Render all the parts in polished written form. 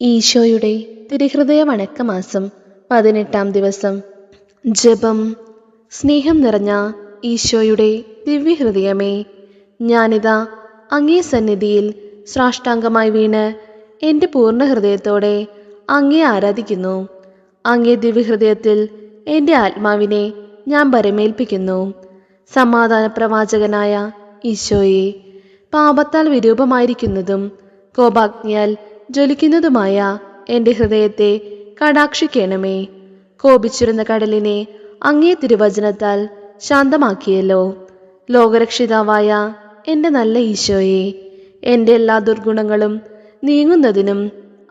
ഈശോയുടെ തിരുഹൃദയ വണക്കമാസം 18-ാം ദിവസം. ജപം. സ്നേഹം നിറഞ്ഞ ഈശോയുടെ ദിവ്യഹൃദയമേ, ഞാനിതാ അങ്ങേ സന്നിധിയിൽ സാഷ്ടാംഗമായി വീണ് എൻ്റെ പൂർണ്ണ ഹൃദയത്തോടെ അങ്ങേ ആരാധിക്കുന്നു. അങ്ങേ ദിവ്യഹൃദയത്തിൽ എൻ്റെ ആത്മാവിനെ ഞാൻ ഭരമേൽപ്പിക്കുന്നു. സമാധാന പ്രവാചകനായ ഈശോയെ, പാപത്താൽ വിരൂപമായിരിക്കുന്നതും കോപാഗ്നിയാൽ ജ്വലിക്കുന്നതുമായ എൻ്റെ ഹൃദയത്തെ കടാക്ഷിക്കണമേ. കോപിച്ചിരുന്ന കടലിനെ അങ്ങേ തിരുവചനത്താൽ ശാന്തമാക്കിയല്ലോ. ലോകരക്ഷിതാവായ എൻ്റെ നല്ല ഈശോയെ, എൻ്റെ എല്ലാ ദുർഗുണങ്ങളും നീങ്ങുന്നതിനും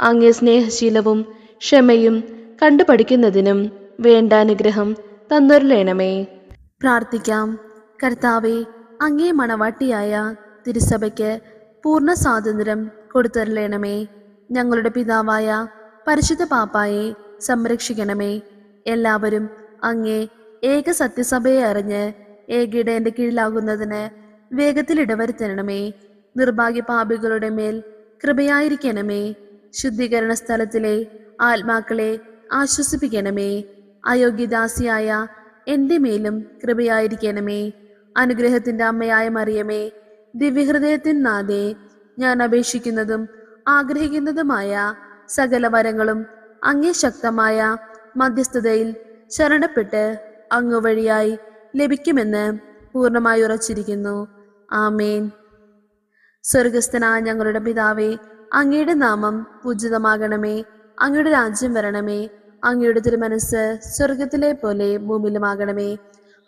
അങ്ങേ സ്നേഹശീലവും ക്ഷമയും കണ്ടുപഠിക്കുന്നതിനും വേണ്ട അനുഗ്രഹം തന്നൊരുളണമേ. പ്രാർത്ഥിക്കാം. കർത്താവെ, അങ്ങേ മണവാട്ടിയായ തിരുസഭയ്ക്ക് പൂർണ്ണ സ്വാതന്ത്ര്യം കൊടുത്തരുളണമേ. ഞങ്ങളുടെ പിതാവായ പരിശുദ്ധ പാപ്പായെ സംരക്ഷിക്കണമേ. എല്ലാവരും അങ്ങേ ഏക സത്യസഭയെ അറിഞ്ഞ് ഏകയിടേന്റെ കീഴിലാകുന്നതിന് വേഗത്തിൽ ഇടവരുത്തണമേ. നിർഭാഗ്യ പാപികളുടെ മേൽ കൃപയായിരിക്കണമേ. ശുദ്ധീകരണ സ്ഥലത്തിലെ ആത്മാക്കളെ ആശ്വസിപ്പിക്കണമേ. അയോഗ്യദാസിയായ എൻ്റെ മേലും കൃപയായിരിക്കണമേ. അനുഗ്രഹത്തിന്റെ അമ്മയായ മറിയമേ, ദിവ്യഹൃദയത്തിൻ നാഥേ, ഞാൻ അപേക്ഷിക്കുന്നതും ആഗ്രഹിക്കുന്നതുമായ സകല വരങ്ങളും അങ്ങേ ശക്തമായ മധ്യസ്ഥതയിൽ ശരണപ്പെട്ട് അങ്ങ് വഴിയായി ലഭിക്കുമെന്ന് പൂർണ്ണമായി ഉറച്ചിരിക്കുന്നു. ആമേൻ. സ്വർഗസ്ഥനായ ഞങ്ങളുടെ പിതാവേ, അങ്ങയുടെ നാമം പൂജിതമാകണമേ. അങ്ങയുടെ രാജ്യം വരണമേ. അങ്ങയുടെ തിരുമനസ് സ്വർഗത്തിലെ പോലെ ഭൂമിയിലുമാകണമേ.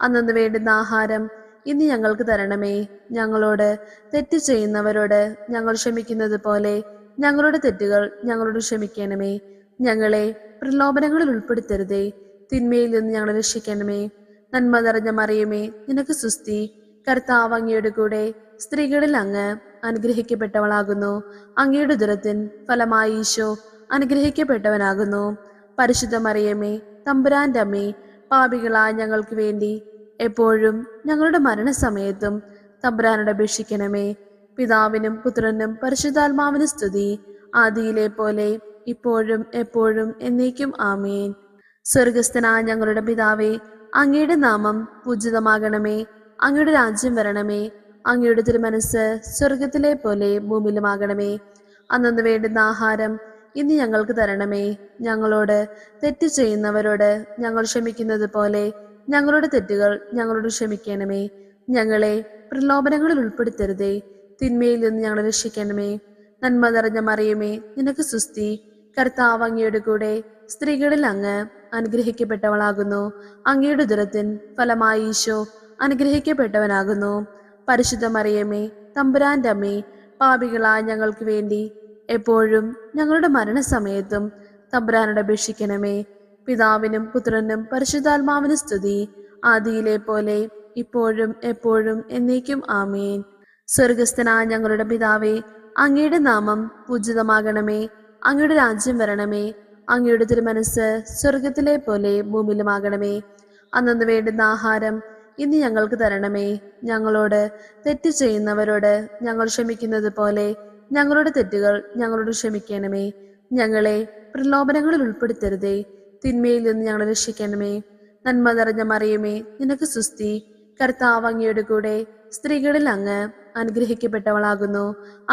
അന്നു വേണ്ടുന്ന ആഹാരം ഇന്ന് ഞങ്ങൾക്ക് തരണമേ. ഞങ്ങളോട് തെറ്റ് ചെയ്യുന്നവരോട് ഞങ്ങൾ ക്ഷമിക്കുന്നത് പോലെ ഞങ്ങളുടെ തെറ്റുകൾ ഞങ്ങളോട് ക്ഷമിക്കണമേ. ഞങ്ങളെ പ്രലോഭനങ്ങളിൽ ഉൾപ്പെടുത്തരുതേ, തിന്മയിൽ നിന്ന് ഞങ്ങളെ രക്ഷിക്കണമേ. നന്മ നിറഞ്ഞ മറിയമേ, നിനക്ക് സ്തുതി. കർത്താവ് അങ്ങയുടെ കൂടെ സ്ത്രീകളിൽ അങ്ങ് അനുഗ്രഹിക്കപ്പെട്ടവളാകുന്നു. അങ്ങയുടെ ഉദരത്തിൻ ഫലമായി ഈശോ അനുഗ്രഹിക്കപ്പെട്ടവനാകുന്നു. പരിശുദ്ധ മറിയമേ, തമ്പുരാന്റെ അമ്മേ, പാപികളായ ഞങ്ങൾക്ക് വേണ്ടി എപ്പോഴും ഞങ്ങളുടെ മരണസമയത്തും തമ്പുരാനോട് അപേക്ഷിക്കണമേ. പിതാവിനും പുത്രനും പരിശുദ്ധാത്മാവിനും സ്തുതി, ആദിയിലെ പോലെ ഇപ്പോഴും എപ്പോഴും എന്നേക്കും ആമേൻ. സ്വർഗസ്ഥനായ ഞങ്ങളുടെ പിതാവേ, അങ്ങയുടെ നാമം പൂജിതമാകണമേ. അങ്ങയുടെ രാജ്യം വരണമേ. അങ്ങയുടെ തിരുമനസ് സ്വർഗത്തിലെ പോലെ ഭൂമിയിലുമാകണമേ. അന്നു വേണ്ടുന്ന ആഹാരം ഇന്ന് ഞങ്ങൾക്ക് തരണമേ. ഞങ്ങളോട് തെറ്റ് ചെയ്യുന്നവരോട് ഞങ്ങൾ ക്ഷമിക്കുന്നത് പോലെ ഞങ്ങളുടെ തെറ്റുകൾ ഞങ്ങളോട് ക്ഷമിക്കണമേ. ഞങ്ങളെ പ്രലോഭനങ്ങളിൽ ഉൾപ്പെടുത്തരുതേ, തിന്മയിൽ നിന്ന് ഞങ്ങളെ രക്ഷിക്കണമേ. നന്മ നിറഞ്ഞ മറിയമേ, നിനക്ക് സ്തുതി. കർത്താവ് അങ്ങയുടെ കൂടെ സ്ത്രീകളിൽ അങ്ങ് അനുഗ്രഹിക്കപ്പെട്ടവളാകുന്നു. അങ്ങയുടെ ഉദരത്തിൻ ഫലമായി ഈശോ അനുഗ്രഹിക്കപ്പെട്ടവനാകുന്നു. പരിശുദ്ധ മറിയമേ, തമ്പുരാന്റെ അമ്മേ, പാപികളായ ഞങ്ങൾക്ക് വേണ്ടി എപ്പോഴും ഞങ്ങളുടെ മരണസമയത്തും തമ്പുരാനോട് അപേക്ഷിക്കണമേ. പിതാവിനും പുത്രനും പരിശുദ്ധാത്മാവിനും സ്തുതി, ആദിയിലെ പോലെ ഇപ്പോഴും എപ്പോഴും എന്നേക്കും ആമേൻ. സ്വർഗസ്ഥനായ ഞങ്ങളുടെ പിതാവേ, അങ്ങയുടെ നാമം പൂജിതമാകണമേ. അങ്ങയുടെ രാജ്യം വരണമേ. അങ്ങയുടെ തിരുമനസ് സ്വർഗത്തിലെ പോലെ ഭൂമിയിലുമാകണമേ. അന്നു വേണ്ടുന്ന ആഹാരം ഇന്ന് ഞങ്ങൾക്ക് തരണമേ. ഞങ്ങളോട് തെറ്റ് ചെയ്യുന്നവരോട് ഞങ്ങൾ ക്ഷമിക്കുന്നത് പോലെ ഞങ്ങളുടെ തെറ്റുകൾ ഞങ്ങളോട് ക്ഷമിക്കണമേ. ഞങ്ങളെ പ്രലോഭനങ്ങളിൽ ഉൾപ്പെടുത്തരുതേ, തിന്മയിൽ നിന്ന് ഞങ്ങളെ രക്ഷിക്കണമേ. നന്മ നിറഞ്ഞ മറിയമേ, നിനക്ക് സ്തുതി. കർത്താവ് അങ്ങയുടെ കൂടെ സ്ത്രീകളിൽ അങ്ങ് അനുഗ്രഹിക്കപ്പെട്ടവളാകുന്നു.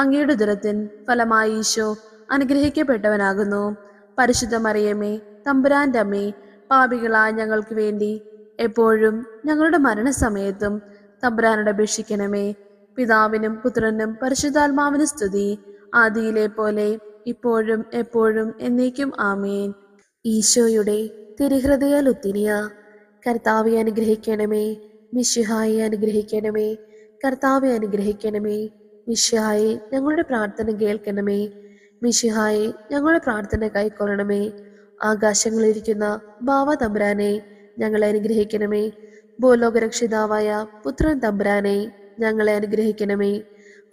അങ്ങയുടെ ഉദരത്തിൻ ഫലമായി ഈശോ അനുഗ്രഹിക്കപ്പെട്ടവനാകുന്നു. പരിശുദ്ധ മറിയമേ, തമ്പുരാന്റെ അമ്മേ, പാപികളായ ഞങ്ങൾക്ക് വേണ്ടി എപ്പോഴും ഞങ്ങളുടെ മരണസമയത്തും തമ്പുരാനോട് അപേക്ഷിക്കണമേ. പിതാവിനും പുത്രനും പരിശുദ്ധാത്മാവിനും സ്തുതി, ആദിയിലെ പോലെ ഇപ്പോഴും എപ്പോഴും എന്നേക്കും ആമേൻ. ഈശോയുടെ തിരുഹൃദയ ലുത്തിനിയ. കർത്താവെ അനുഗ്രഹിക്കണമേ. മിശിഹായെ അനുഗ്രഹിക്കണമേ. കർത്താവെ അനുഗ്രഹിക്കണമേ. മിശിഹായെ ഞങ്ങളുടെ പ്രാർത്ഥന കേൾക്കണമേ. മിശിഹായെ ഞങ്ങളുടെ പ്രാർത്ഥന കൈക്കൊള്ളണമേ. ആകാശങ്ങളിലിരിക്കുന്ന ബാവ തമ്പുരാനെ ഞങ്ങളെ അനുഗ്രഹിക്കണമേ. ഭൂലോകരക്ഷിതാവായ പുത്രൻ തമ്പുരാനെ ഞങ്ങളെ അനുഗ്രഹിക്കണമേ.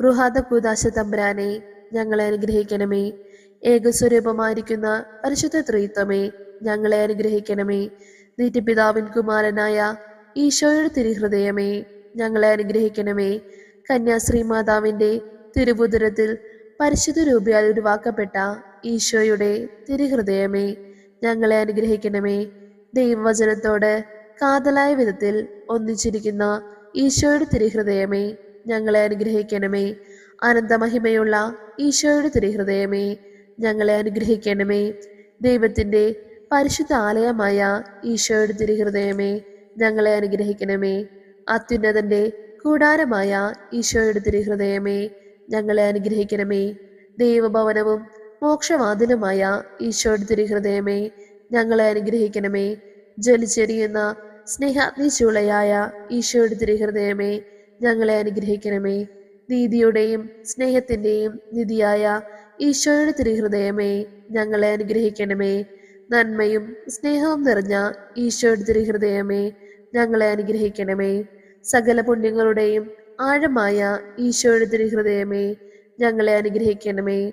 റുഹാദ കൂദാശ തമ്പുരാനെ ഞങ്ങളെ അനുഗ്രഹിക്കണമേ. ഏകസ്വരൂപമായിരിക്കുന്ന പരിശുദ്ധ ത്രിത്വമേ ഞങ്ങളെ അനുഗ്രഹിക്കണമേ. നിത്യപിതാവിൻ കുമാരനായ ഈശോയുടെ തിരുഹൃദയമേ ഞങ്ങളെ അനുഗ്രഹിക്കണമേ. കന്യാശ്രീ മാതാവിൻ്റെ തിരുവുദരത്തിൽ പരിശുദ്ധ രൂപയാൽ ഉരുവാക്കപ്പെട്ട ഈശോയുടെ തിരുഹൃദയമേ, ഞങ്ങളെ അനുഗ്രഹിക്കണമേ. ദൈവവചനത്തോട് കാതലായ വിധത്തിൽ ഒന്നിച്ചിരിക്കുന്ന ഈശോയുടെ തിരുഹൃദയമേ, ഞങ്ങളെ അനുഗ്രഹിക്കണമേ. അനന്തമഹിമയുള്ള ഈശോയുടെ തിരുഹൃദയമേ, ഞങ്ങളെ അനുഗ്രഹിക്കണമേ. ദൈവത്തിൻ്റെ പരിശുദ്ധ ആലയമായ ഈശോയുടെ തിരുഹൃദയമേ, ഞങ്ങളെ അനുഗ്രഹിക്കണമേ. അത്യുന്നതന്റെ കൂടാരമായ ഈശോയുടെ തിരുഹൃദയമേ, ഞങ്ങളെ അനുഗ്രഹിക്കണമേ. ദൈവഭവനവും മോക്ഷവാതിലുമായ ഈശോയുടെ തിരുഹൃദയമേ, ഞങ്ങളെ അനുഗ്രഹിക്കണമേ. ജ്വലിച്ചെരിയുന്ന സ്നേഹാഗ്നി ചൂളയായ ഈശോയുടെ തിരുഹൃദയമേ, ഞങ്ങളെ അനുഗ്രഹിക്കണമേ. നീതിയുടെയും സ്നേഹത്തിൻ്റെയും നിധിയായ ഈശോയുടെ തിരുഹൃദയമേ, ഞങ്ങളെ അനുഗ്രഹിക്കണമേ. നന്മയും സ്നേഹവും നിറഞ്ഞ ഈശോയുടെ തിരുഹൃദയമേ, ഞങ്ങളെ അനുഗ്രഹിക്കണമേ. സകല പുണ്യങ്ങളുടെയും ആഴമായ ഈശോയുടെ തിരുഹൃദയമേ, ഞങ്ങളെ അനുഗ്രഹിക്കണമേ.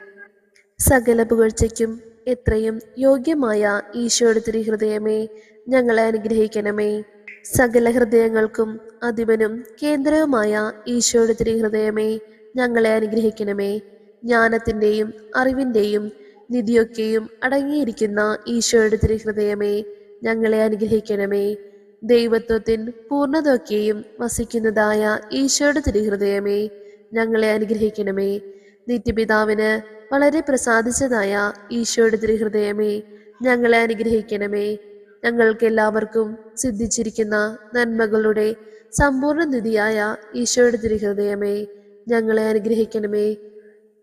സകല പുകഴ്ചയ്ക്കും എത്രയും യോഗ്യമായ ഈശോയുടെ തിരുഹൃദയമേ, ഞങ്ങളെ അനുഗ്രഹിക്കണമേ. സകല ഹൃദയങ്ങൾക്കും അധിപനും കേന്ദ്രവുമായ ഈശോയുടെ തിരുഹൃദയമേ, ഞങ്ങളെ അനുഗ്രഹിക്കണമേ. ജ്ഞാനത്തിൻ്റെയും അറിവിൻ്റെയും നിധിയൊക്കെയും അടങ്ങിയിരിക്കുന്ന ഈശോയുടെ തിരുഹൃദയമേ, ഞങ്ങളെ അനുഗ്രഹിക്കണമേ. ദൈവത്വത്തിൻ പൂർണ്ണതയൊക്കെയും വസിക്കുന്നതായ ഈശോയുടെ തിരുഹൃദയമേ, ഞങ്ങളെ അനുഗ്രഹിക്കണമേ. നിത്യപിതാവിന് വളരെ പ്രസാദിച്ചതായ ഈശോയുടെ തിരുഹൃദയമേ, ഞങ്ങളെ അനുഗ്രഹിക്കണമേ. ഞങ്ങൾക്ക് എല്ലാവർക്കും സിദ്ധിച്ചിരിക്കുന്ന നന്മകളുടെ സമ്പൂർണ്ണ നിധിയായ ഈശോയുടെ തിരുഹൃദയമേ, ഞങ്ങളെ അനുഗ്രഹിക്കണമേ.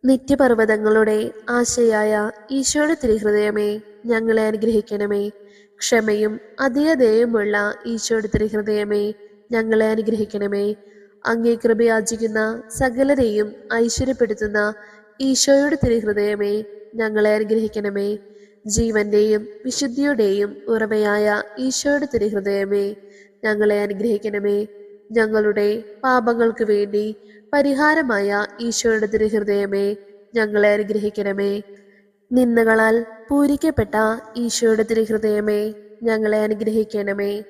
നിത്യപർവ്വതങ്ങളുടെ ആശയായ ഈശോയുടെ തിരുഹൃദയമേ, ഞങ്ങളെ അനുഗ്രഹിക്കണമേ. ക്ഷമയും അധികതയുമുള്ള ഈശോയുടെ തിരുഹൃദയമേ, ഞങ്ങളെ അനുഗ്രഹിക്കണമേ. അങ്ങേ കൃപയാചിക്കുന്ന സകലരെയും ഐശ്വര്യപ്പെടുത്തുന്ന ഈശോയുടെ തിരുഹൃദയമേ, ഞങ്ങളെ അനുഗ്രഹിക്കണമേ. ജീവന്റെയും വിശുദ്ധിയുടെയും ഉറവയായ ഈശോയുടെ തിരുഹൃദയമേ, ഞങ്ങളെ അനുഗ്രഹിക്കണമേ. ഞങ്ങളുടെ പാപങ്ങൾക്ക് വേണ്ടി പരിഹാരമായ ഈശോയുടെ തിരുഹൃദയമേ, ഞങ്ങളെ അനുഗ്രഹിക്കണമേ. നിന്ദകളാൽ പൂരിക്കപ്പെട്ട ഈശോയുടെ തിരുഹൃദയമേ, ഞങ്ങളെ അനുഗ്രഹിക്കണമേ.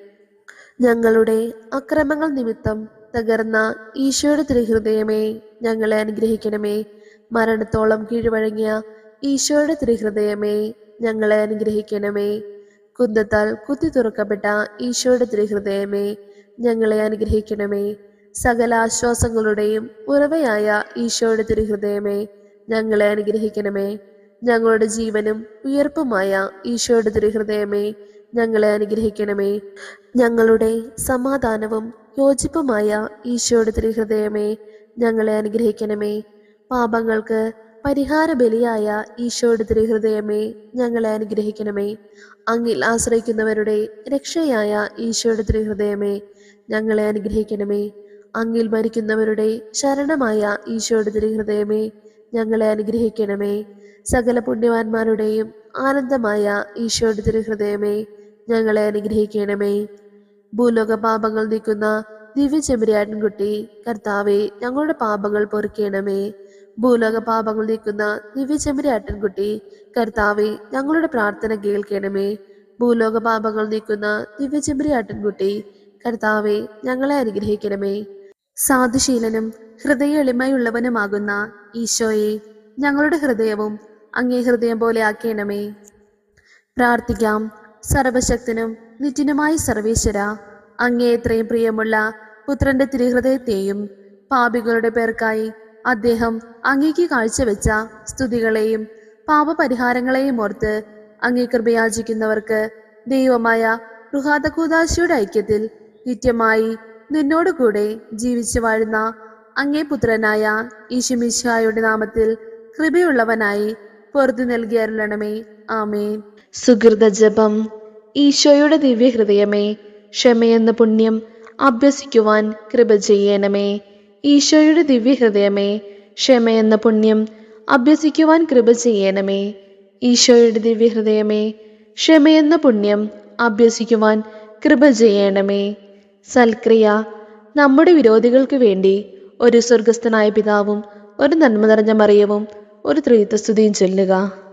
ഞങ്ങളുടെ അക്രമങ്ങൾ നിമിത്തം തകർന്ന ഈശോയുടെ തിരുഹൃദയമേ, ഞങ്ങളെ അനുഗ്രഹിക്കണമേ. മരണത്തോളം കീഴ്വഴങ്ങിയ ഈശോയുടെ തിരുഹൃദയമേ, ഞങ്ങളെ അനുഗ്രഹിക്കണമേ. കുന്തത്താൽ കുത്തി തുറക്കപ്പെട്ട ഈശോയുടെ തിരുഹൃദയമേ, ഞങ്ങളെ അനുഗ്രഹിക്കണമേ. സകല ആശ്വാസങ്ങളുടെയും ഉറവയായ ഈശോയുടെ തിരുഹൃദയമേ, ഞങ്ങളെ അനുഗ്രഹിക്കണമേ. ഞങ്ങളുടെ ജീവനും ഉയർപ്പുമായ ഈശോയുടെ തിരുഹൃദയമേ, ഞങ്ങളെ അനുഗ്രഹിക്കണമേ. ഞങ്ങളുടെ സമാധാനവും യോജിപ്പുമായ ഈശോയുടെ തിരുഹൃദയമേ, ഞങ്ങളെ അനുഗ്രഹിക്കണമേ. പാപങ്ങൾക്ക് പരിഹാര ബലിയായ ഈശോയുടെ തിരുഹൃദയമേ, ഞങ്ങളെ അനുഗ്രഹിക്കണമേ. അങ്ങിൽ ആശ്രയിക്കുന്നവരുടെ രക്ഷയായ ഈശോയുടെ തിരുഹൃദയമേ, ഞങ്ങളെ അനുഗ്രഹിക്കണമേ. അങ്ങിൽ മരിക്കുന്നവരുടെ ശരണമായ ഈശോയുടെ തിരുഹൃദയമേ, ഞങ്ങളെ അനുഗ്രഹിക്കണമേ. സകല പുണ്യവാന്മാരുടെയും ആനന്ദമായ ഈശോയുടെ തിരുഹൃദയമേ, ഞങ്ങളെ അനുഗ്രഹിക്കണമേ. ഭൂലോക പാപങ്ങൾ നീക്കുന്ന ദിവ്യ ചെമ്പരിയാട്ടിൻകുട്ടി, കർത്താവേ, ഞങ്ങളുടെ പാപങ്ങൾ പൊറുക്കണമേ. ഭൂലോക പാപങ്ങൾ നീക്കുന്ന ദിവ്യ ചെമ്പരിയാട്ടിൻകുട്ടി, കർത്താവേ, ഞങ്ങളുടെ പ്രാർത്ഥന കേൾക്കണമേ. ഭൂലോക പാപങ്ങൾ നീക്കുന്ന ദിവ്യ ചെമ്പരിയാട്ടിൻകുട്ടി, കർത്താവേ, ഞങ്ങളെ അനുഗ്രഹിക്കണമേ. സാധുശീലനും ഹൃദയ എളിമയുള്ളവനുമാകുന്ന ഈശോയെ, ഞങ്ങളുടെ ഹൃദയവും അങ്ങേ ഹൃദയം പോലെ ആക്കണമേ. പ്രാർത്ഥിക്കാം. സർവശക്തനും നിത്യനുമായ സർവേശ്വര, അങ്ങേ എത്രയും പ്രിയമുള്ള പുത്രന്റെ തിരുഹൃദയത്തെയും പാപികളുടെ പേർക്കായി അദ്ദേഹം അങ്ങേക്ക് കാഴ്ചവെച്ച സ്തുതികളെയും പാപപരിഹാരങ്ങളെയും ഓർത്ത് അങ്ങേ കൃപയാചിക്കുന്നവർക്ക് ദൈവമായ റുഹാദകൂദാശിയുടെ ഐക്യത്തിൽ നിത്യമായി നിന്നോടുകൂടെ ജീവിച്ചു വാഴുന്ന അങ്ങേ പുത്രനായ ഈശോമിശിഹായുടെ നാമത്തിൽ കൃപയുള്ളവനായി പൊറുതി നൽകി അരുളണമേ. ആമേൻ. സുഹൃത ജപം. ഈശോയുടെ ദിവ്യഹൃദയമേ, ക്ഷമയെന്ന പുണ്യം അഭ്യസിക്കുവാൻ കൃപ ചെയ്യണമേ. ഈശോയുടെ ദിവ്യഹൃദയമേ, ക്ഷമയെന്ന പുണ്യം അഭ്യസിക്കുവാൻ കൃപ ചെയ്യണമേ. ഈശോയുടെ ദിവ്യഹൃദയമേ, ക്ഷമയെന്ന പുണ്യം അഭ്യസിക്കുവാൻ കൃപ ചെയ്യണമേ. സൽക്രിയ. നമ്മുടെ വിരോധികൾക്ക് വേണ്ടി ഒരു സ്വർഗസ്ഥനായ പിതാവും ഒരു നന്മ നിറഞ്ഞ മറിയവും ഒരു ത്രിത്വസ്തുതിയും ചൊല്ലുക.